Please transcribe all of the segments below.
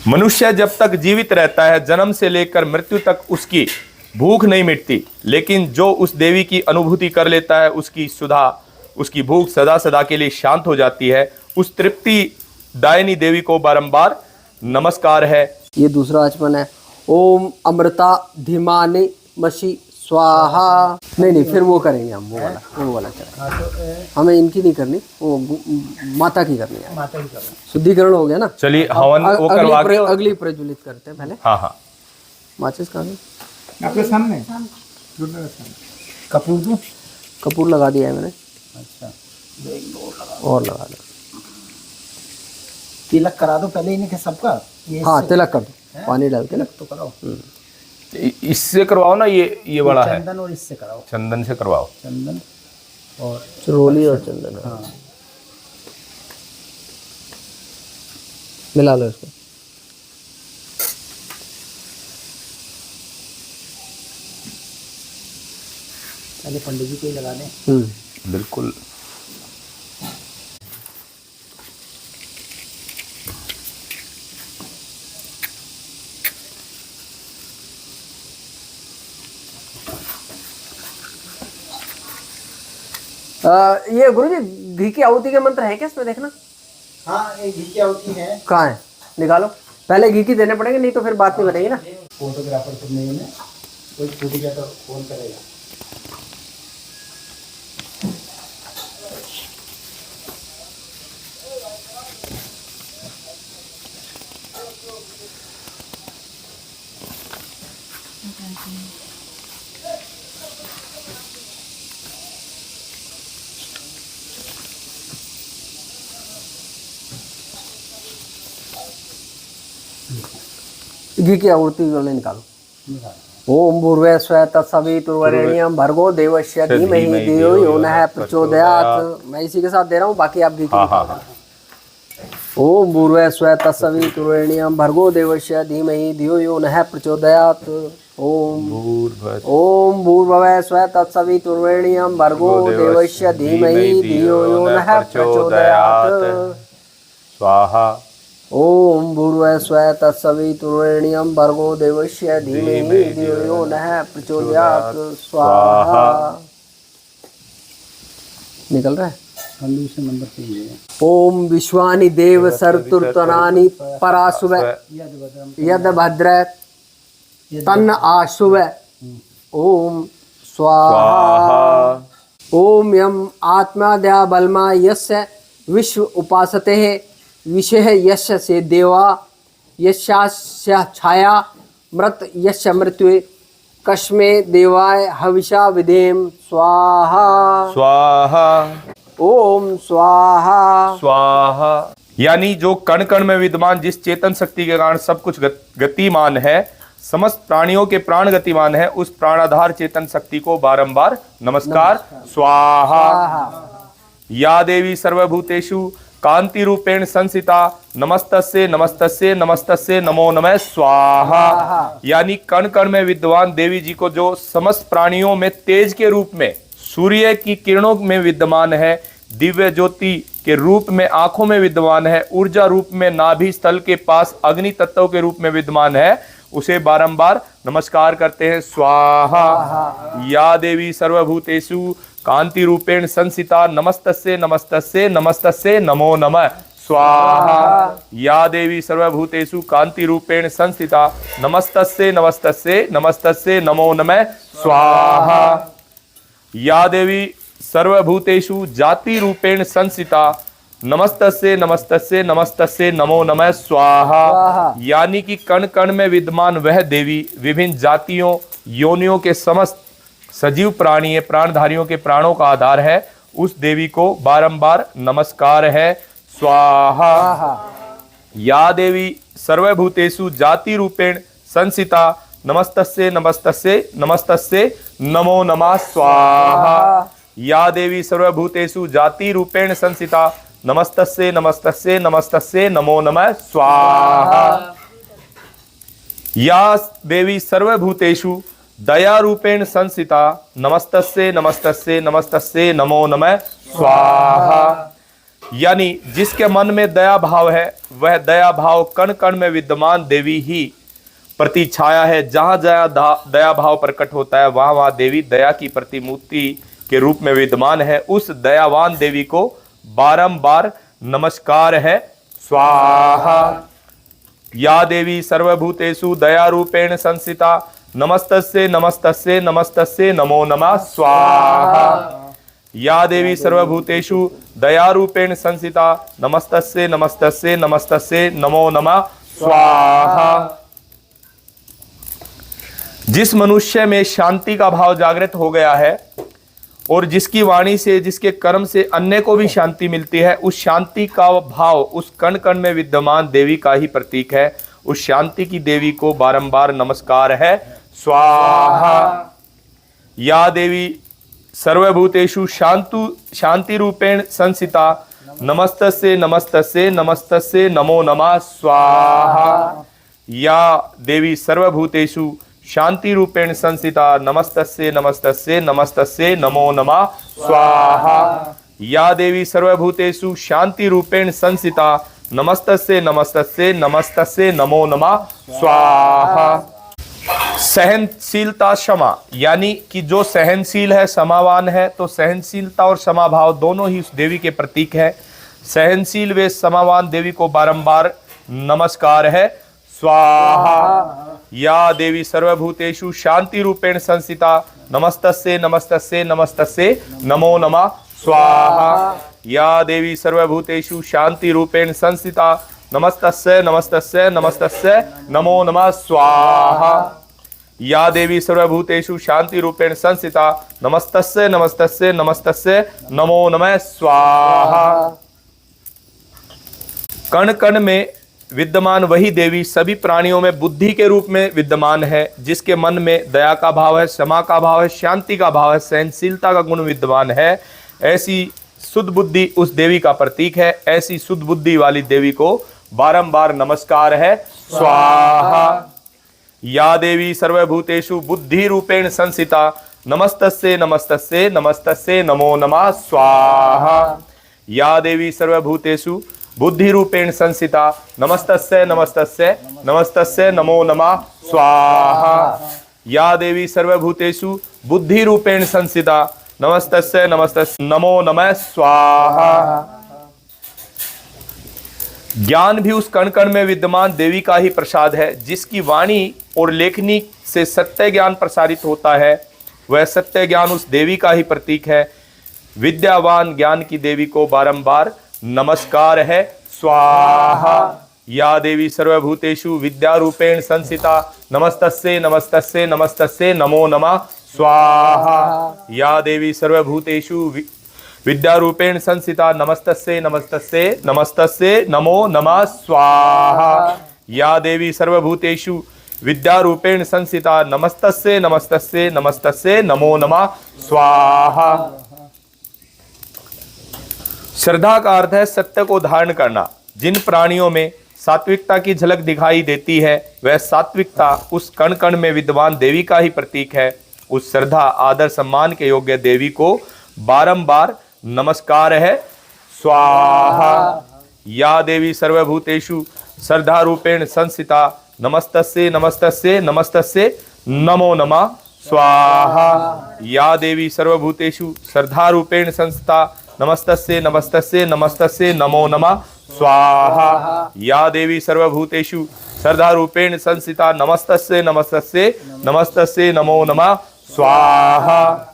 मनुष्य जब तक जीवित रहता है, जन्म से लेकर मृत्यु तक उसकी भूख नहीं मिटती, लेकिन जो उस देवी की अनुभूति कर लेता है, उसकी सुधा, उसकी भूख सदा सदा के लिए शांत हो जाती है। उस तृप्ति दायिनी देवी को बारंबार नमस्कार है। ये दूसरा आचमन है। ओम अमृता धीमानि मशी स्वाहा। नहीं, फिर वो करेंगे हम, वो वाला करेंगे। हमें इनकी नहीं करनी, वो माता की करनी है। माता की करो। शुद्धिकरण हो गया ना। चलिए हवन वो करवा के अगली प्रज्वलित करते हैं पहले। हाँ। माचिस कहाँ गई? आपके सामने कपूर दूं? कपूर लगा दिया है मैंने। अच्छा, और लगा दो। तिलक करा दो पहले इन्हें सबका। हाँ, तिलक कर दो, पानी डाल के ना। तो कराओ। इससे करवाओ ना, ये बड़ा है। चंदन और इससे कराओ। चंदन से करवाओ। चंदन और चरोली और चंदन। हाँ, मिला लो इसको। पहले पंडित जी को ही लगा दें। बिल्कुल। ये गुरुजी घी की आहुति के मंत्र है क्या इसमें? देखना। हाँ, एक घी की आहुति है। कहाँ है? निकालो। पहले घी की देने पड़ेंगे, नहीं तो फिर बात नहीं बनेगी ना। फोटोग्राफर तो नहीं है, कोई छूट गया तो फोन करेगा। घी की आहुति वाले निकालो। ओम भूर्भुवः स्वः तत्सवितुर्वरेण्यं भर्गो देवस्य धीमहि धियो यो नः प्रचोदयात्। मैं इसी के साथ दे रहा हूँ, बाकी आप घी की निकाल देना। ओम भूर्भुवः स्वः तत्सवितुर्वरेण्यं भर्गो देवस्य धीमहि धियो यो नः प्रचोदयात्। ओम भूर्भुवः स्वः तत्सवितुर्वरेण्यं भर्गो देवस्य धीमहि धियो यो नः प्रचोदयात्। स्वाहा। ओम भूर्भुवः स्वः तत्सवितुर्वरेण्यं भर्गो देवस्य धीमहि धियो यो नः प्रचोदयात्। स्वाहा। निकल रहा है। दूसरे नंबर पे ही है। ओम विश्वानि देव सर्तुर्तनानि पराशुव यद भद्र तन्न आशुव। ओम स्वाहा। ओम यम आत्माद्या बलमा यस्य विश्व उपासते विषय यस्य से देवा यस्यास्य छाया मृत यस्य मृत्यु कश्मे देवाय हविषा विधेम। स्वाहा स्वाहा। ओम स्वाहा। स्वाहा। यानी जो कण कण में विद्यमान जिस चेतन शक्ति के कारण सब कुछ गतिमान है, समस्त प्राणियों के प्राण गतिमान है, उस प्राणाधार चेतन शक्ति को बारंबार नमस्कार। स्वाहा। या देवी सर्वभूतेषु कांति रूपेण संसिता नमस्तस्ये नमस्तस्ये नमस्तस्ये नमो नमः। स्वाहा। यानी कण कण में विद्यमान देवी जी को, जो समस्त प्राणियों में तेज के रूप में सूर्य की किरणों में विद्यमान है, दिव्य ज्योति के रूप में आंखों में विद्यमान है, ऊर्जा रूप में नाभि स्थल के पास अग्नि तत्व के रूप में विद्यमान है, उसे बारंबार नमस्कार करते हैं। स्वाहा। या देवी सर्वभूतेषु कांति रूपेण संसिता नमस्तस्ये नमस्तस्ये नमस्तस्ये नमो नमः। स्वाहा। या देवी सर्वभूतेषु कांति रूपेण संस्थिता नमस्तस्ये नमस्तस्ये नमस्तस्ये नमो नमः। स्वाहा। या देवी सर्वभूतेषु जाति रूपेण संस्थिता नमस्तस्ये नमस्तस्ये नमस्तस्ये नमो नमः। स्वाहा। यानी कि कण कण में विद्यमान वह देवी विभिन्न जातियों योनियों के समस्त सजीव प्राणी प्राणधारियों के प्राणों का आधार है, उस देवी को बारंबार नमस्कार है। स्वाहा। या देवी सर्वभूतेषु जाति रूपेण संसिता नमस्तस्ये नमस्तस्ये नमस्तस्ये नमो नमः। स्वाहा। या देवी सर्वभूतेषु जाति रूपेण संसिता नमस्तस्ये नमस्तस्ये नमस्तस्ये नमो नमः। स्वाहा। या देवी सर्वभूतेषु दया रूपेण संसिता नमस्तस्ये नमस्तस्ये नमस्तस्ये नमो नमः। स्वाहा। यानी जिसके मन में दया भाव है वह दया भाव कण कण में विद्यमान देवी ही प्रति छाया है। जहां जहां दया भाव प्रकट होता है वहां वहां देवी दया की प्रतिमूर्ति के रूप में विद्यमान है। उस दयावान देवी को बारंबार नमस्कार है। स्वाहा। या देवी सर्वभूतेषु दया रूपेण संस्थिता नमस्तस्ये नमस्तस्ये नमस्तस्ये नमो नमः। स्वाहा। या देवी सर्वभूतेषु दया रूपेण संस्थिता नमस्तस्ये नमस्तस्ये नमस्तस्ये नमो नमः। स्वाहा। जिस मनुष्य में शांति का भाव जागृत हो गया है और जिसकी वाणी से जिसके कर्म से अन्य को भी शांति मिलती है, उस शांति का भाव उस कण कण में विद्यमान देवी का ही प्रतीक है। उस शांति की देवी को बारंबार नमस्कार है। स्वाहा। या देवी सर्वभूतेषु शांति रूपेण संस्थिता नमस्तस्ये नमस्तस्ये नमस्तस्ये नमो नमः। स्वाहा। या देवी सर्वभूतेषु शांति रूपेण संस्थिता नमस्तस्ये नमस्तस्ये नमस्तस्ये नमो नमः। स्वाहा। या देवी सर्वभूतेषु शांति रूपेण संस्थिता नमस्तस्ये नमस्तस्ये नमस्तस्ये नमो नमः। स्वाहा। सहनशीलता क्षमा, यानी कि जो सहनशील है समावान है, तो सहनशीलता और क्षमा भाव दोनों ही उस देवी के प्रतीक है। सहनशील वे समावान देवी को बारंबार नमस्कार है। स्वाहा। या देवी सर्वभूतेषु शांति रूपेण संस्थिता नमस्तस्ये नमस्तस्ये नमस्तस्ये नमो नमः। स्वाहा। या देवी सर्वभूतेषु शांति रूपेण संस्थिता नमस्तस्ये नमस्तस्ये नमस्तस्ये नमो नमः। स्वाहा। या देवी सर्वभूतेषु शांति रूपेण संस्थिता नमस्तस्ये नमस्तस्ये नमस्तस्ये नमो नमः। स्वाहा। कण कण में विद्यमान वही देवी सभी प्राणियों में बुद्धि के रूप में विद्यमान है। जिसके मन में दया का भाव है, क्षमा का भाव है, शांति का भाव है, सहनशीलता का गुण विद्यमान है, ऐसी शुद्ध बुद्धि उस देवी का प्रतीक है। ऐसी शुद्ध बुद्धि वाली देवी को बारंबार नमस्कार है। स्वाहा। या देवी सर्वभूतेषु बुद्धि रूपेण संस्थिता नमस्तस्ये नमस्तस्ये नमस्तस्ये नमो नमः। स्वाहा। या देवी सर्वभूतेषु बुद्धि रूपेण संस्थिता नमस्तस्ये नमस्तस्ये नमस्तस्ये नमो नमः। स्वाहा। या देवी सर्वभूतेषु बुद्धि रूपेण संस्थिता नमस्तस्ये नमस्तस्ये नमो नमः। स्वाहा। ज्ञान भी उस कण कण में विद्यमान देवी का ही प्रसाद है। जिसकी वाणी और लेखनी से सत्य ज्ञान प्रसारित होता है वह सत्य ज्ञान उस देवी का ही प्रतीक है। विद्यावान ज्ञान की देवी को बारंबार नमस्कार है। स्वाहा। या देवी सर्वभूतेषु विद्या रूपेण संस्थिता नमस्तस्ये नमस्तस्ये नमस्तस्ये नमो नमः। स्वाहा। या देवी सर्वभूतेषु विद्या रूपेण संस्थिता नमस्तस्ये नमस्तस्ये नमस्तस्ये नमो नमः। स्वाहा। या देवी सर्वभूतेषु विद्या रूपेण संस्थिता नमस्तस्ये नमस्तस्ये नमस्तस्ये नमो नमः। स्वाहा। श्रद्धा का अर्थ है सत्य को धारण करना। जिन प्राणियों में सात्विकता की झलक दिखाई देती है वह सात्विकता उस कण कण में विद्यमान देवी का ही प्रतीक है। उस श्रद्धा आदर सम्मान के योग्य देवी को बारंबार नमस्कार है। स्वाहा। या देवी सर्वभूतेषु श्रद्धा रूपेण संस्थिता नमस्तस्ये नमस्तस्ये नमस्तस्ये नमो नमः। स्वाहा। या देवी सर्वभूतेषु श्रद्धा रूपेण संस्थिता नमस्तस्ये नमस्तस्ये नमस्तस्ये नमो नमः। स्वाहा। या देवी सर्वभूतेषु श्रद्धा रूपेण संस्थिता नमस्तस्ये नमस्तस्ये नमस्तस्ये नमो नमः। स्वाहा।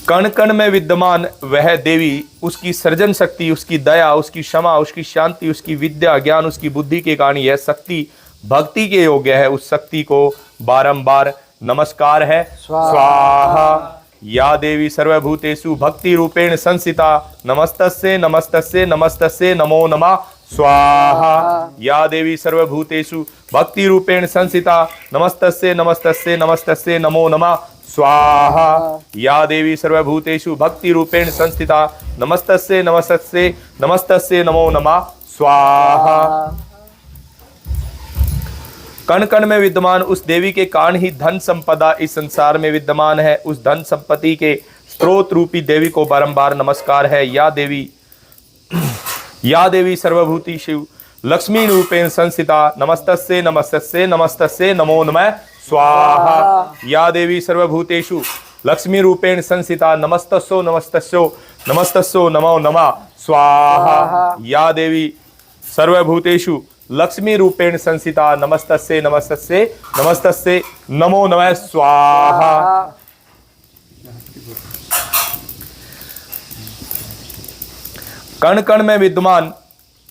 कण कण में विद्यमान वह देवी उसकी सृजन शक्ति, उसकी दया, उसकी क्षमा, उसकी शांति, उसकी विद्या, ज्ञान, उसकी बुद्धि के कारण यह शक्ति भक्ति के योग्य है। उस शक्ति को बारंबार नमस्कार है। स्वाहा। या देवी सर्वभूतेषु भक्ति रूपेण संस्थिता नमस्तस्ये नमस्तस्ये नमस्तस्ये नमो नमः। स्वाहा। या देवी सर्वभूतेषु भक्ति रूपेण संस्थिता नमस्तस्ये नमस्तस्ये नमस्तस्ये नमो नमः। स्वाहा। या देवी सर्वभूतेषु भक्ति रूपेण संस्थिता नमस्तस्ये नमस्तस्ये नमस्तस्ये नमो नमः। स्वाहा। कण कण में विद्यमान उस देवी के कारण ही धन संपदा इस संसार में विद्यमान है। उस धन संपत्ति के स्त्रोत रूपी देवी को बारंबार नमस्कार है। या देवी सर्वभूतेषु लक्ष्मी रूपेण संस्थिता नमस्तस्यै नमस्तस्यै नमस्तस्यै नमो नमः स्वाहा। या देवी सर्वभूतेषु लक्ष्मी रूपेण संस्थिता नमस्तस्यो नमस्तस्यो नमस्तस्यो नमो नमः स्वाहा। या देवी सर्वभूतेषु लक्ष्मी रूपेण संस्थिता नमस्तस्यै नमस्तस्यै नमस्तस्यै नमो नमः स्वाहा। कण कण में विद्यमान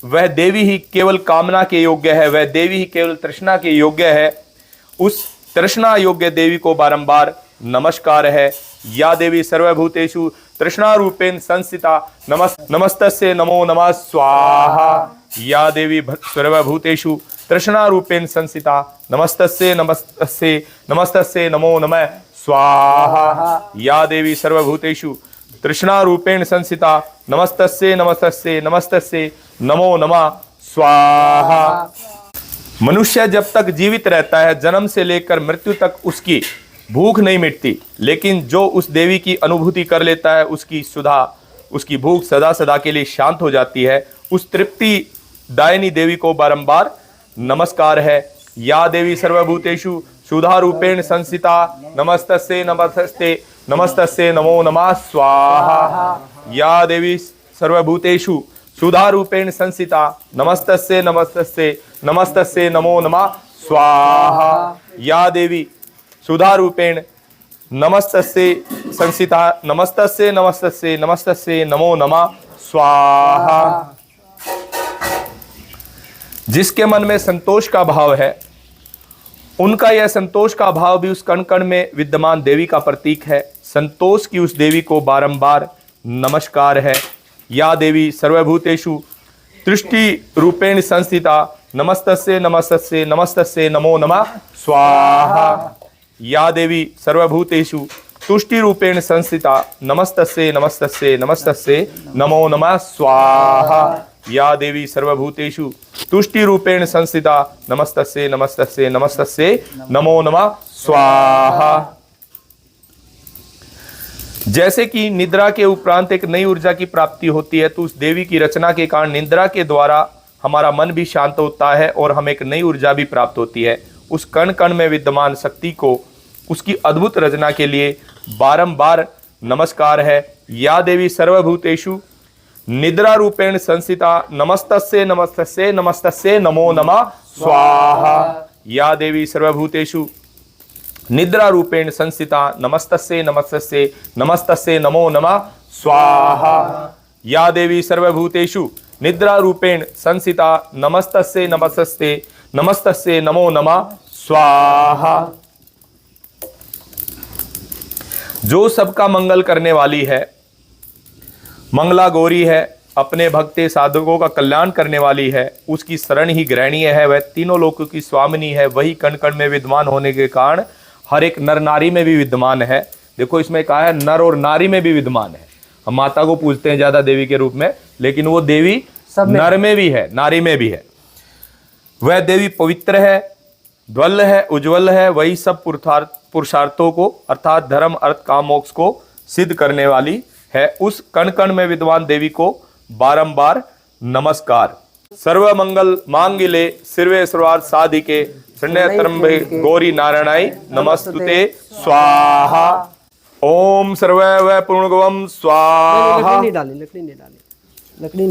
वह देवी ही केवल कामना के योग्य है, वह देवी ही केवल तृष्णा के योग्य है। उस तृष्णा योग्य देवी को बारंबार नमस्कार है। या देवी सर्वभूतेषु तृष्णा रूपेण संस्थिता नमस्तस्यै नमो नमः स्वाहा। या देवी सर्वभूतेषु तृष्णा रूपेण संस्थिता नमस्तस्यै नमस्तस्यै नमस्तस्यै नमो नमः स्वाहा। या देवी सर्वभूतेषु तृष्णा रूपेण संस्थिता नमस्तस्यै नमस्तस्यै नमस्तस्यै नमो नमः स्वाहा। मनुष्य जब तक जीवित रहता है, जन्म से लेकर मृत्यु तक उसकी भूख नहीं मिटती, लेकिन जो उस देवी की अनुभूति कर लेता है, उसकी भूख सदा सदा के लिए शांत हो जाती है। उस तृप्ति दायिनी देवी को बारंबार नमस्कार है। या देवी सर्वभूतेषु सुधा रूपेण संस्थिता नमस्तस्यै नमस्तस्यै नमस्तस्यै नमो नमः स्वाहा। या देवी सर्वभूतेषु सुधा रूपेण संस्थिता नमस्तस्यै नमस्तस्यै नमस्तस्यै नमो नमः स्वाहा। या देवी सुधा रूपेण नमस्तस्यै संस्थिता नमस्तस्यै नमस्तस्यै नमस्तस्यै नमो नमः स्वाहा। जिसके मन में संतोष का भाव है, उनका यह संतोष का भाव भी उस कण कण में विद्यमान देवी का प्रतीक है। संतोष की उस देवी को बारंबार नमस्कार है। या देवी सर्वभूतेषु तृष्टि रूपेण संस्थिता नमस्तस्यै नमस्तस्यै नमस्तस्यै नमो नमः स्वाहा। या देवी सर्वभूतेषु तुष्टि रूपेण संस्थिता नमस्तस्यै नमस्तस्यै नमस्तस्यै नमो नमः स्वाहा। या देवी सर्वभूतेषु तुष्टि रूपेण संस्थिता नमस्तस्यै नमस्तस्यै नमस्तस्यै नमो नमः स्वाहा। जैसे कि निद्रा के उपरांत एक नई ऊर्जा की प्राप्ति होती है, तो उस देवी की रचना के कारण निद्रा के द्वारा हमारा मन भी शांत होता है और हमें एक नई ऊर्जा भी प्राप्त होती है। उस कण कण में विद्यमान शक्ति को उसकी अद्भुत रचना के लिए बारंबार नमस्कार है। या देवी सर्वभूतेषु निद्रा रूपेण संस्थिता नमस्तस्यै नमस्तस्यै नमस्तस्यै नमो नमः स्वाहा। या देवी सर्वभूतेषु निद्रा रूपेण संस्थिता नमस्तस्यै नमस्तस्यै नमस्तस्यै नमो नमः स्वाहा। या देवी सर्वभूतेषु निद्रा रूपेण संस्थिता नमस्तस्यै नमस्तस्यै नमस्तस्यै नमो नमः स्वाहा। जो सबका मंगल करने वाली है, मंगला गौरी है, अपने भक्ते साधकों का कल्याण करने वाली है, उसकी शरण ही ग्रहणीय है, वह तीनों लोकों की स्वामिनी है। वही कण कण में विद्यमान होने के कारण हर एक नर नारी में भी विद्यमान है। देखो इसमें कहा है नर और नारी में भी विद्यमान है। हम माता को पूजते हैं ज्यादा देवी के रूप में, लेकिन वो देवी नर में भी है, नारी में भी है। वह देवी पवित्र है, ध्वल है, उज्ज्वल है। वही सब पुरुषार्थों को अर्थात धर्म अर्थ काम मोक्ष को सिद्ध करने वाली है। उस कण कण में विद्वान देवी को बारंबार नमस्कार। सर्व मंगल मांगल्ये शिवे सर्वार्थ साधिके शरण्ये गौरी नारायणाय नमस्तुते स्वाहा। ओम सर्वैव पूर्णगवम स्वाहा।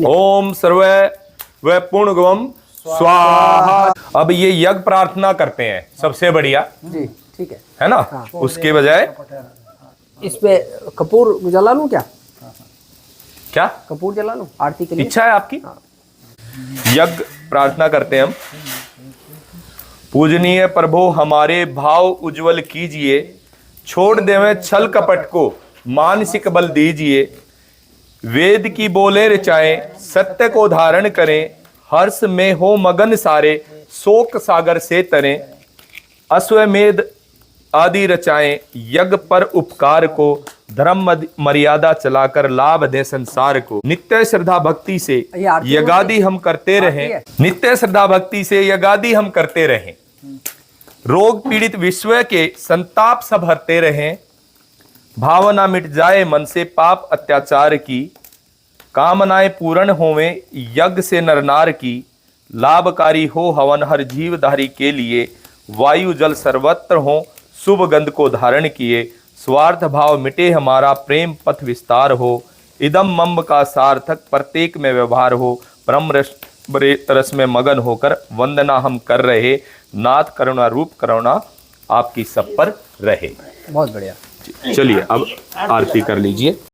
ओम सर्वैव पूर्णगवम स्वाहा। अब ये यज्ञ प्रार्थना करते हैं, सबसे बढ़िया जी, ठीक है ना। हाँ। उसके बजाय इस पे कपूर जला लूं क्या? क्या कपूर जला लूं आरती के लिए? इच्छा है आपकी? हाँ। यज्ञ प्रार्थना करते हैं हम। पूजनीय प्रभु हमारे भाव उज्जवल कीजिए, छोड़ देवें छल कपट को मानसिक बल दीजिए। वेद की बोले रचाएं, सत्य को धारण करें, हर्ष में हो मगन सारे, शोक सागर से तरें। अश्वमेध आदि रचाएं, यज्ञ पर उपकार को, धर्म मर्यादा चलाकर लाभ दे संसार को। नित्य श्रद्धा भक्ति से यज्ञादि हम करते रहें, नित्य श्रद्धा भक्ति से यज्ञादि हम करते रहें। रोग पीड़ित विश्व के संताप सब हरते रहें, भावना मिट जाए मन से पाप अत्याचार की, कामनाएं पूर्ण होवें यज्ञ से नर नार की, लाभकारी हो हवन हर जीवधारी के लिए, वायु जल सर्वत्र हो शुभ गंध को धारण किए, स्वार्थ भाव मिटे हमारा प्रेम पथ विस्तार हो, इदम मम्ब का सार्थक प्रत्येक में व्यवहार हो, ब्रह्म रस में मगन होकर वंदना हम कर रहे, नाथ करुणा रूप करुणा आपकी सब पर रहे। बहुत बढ़िया। चलिए अब आरती कर लीजिए।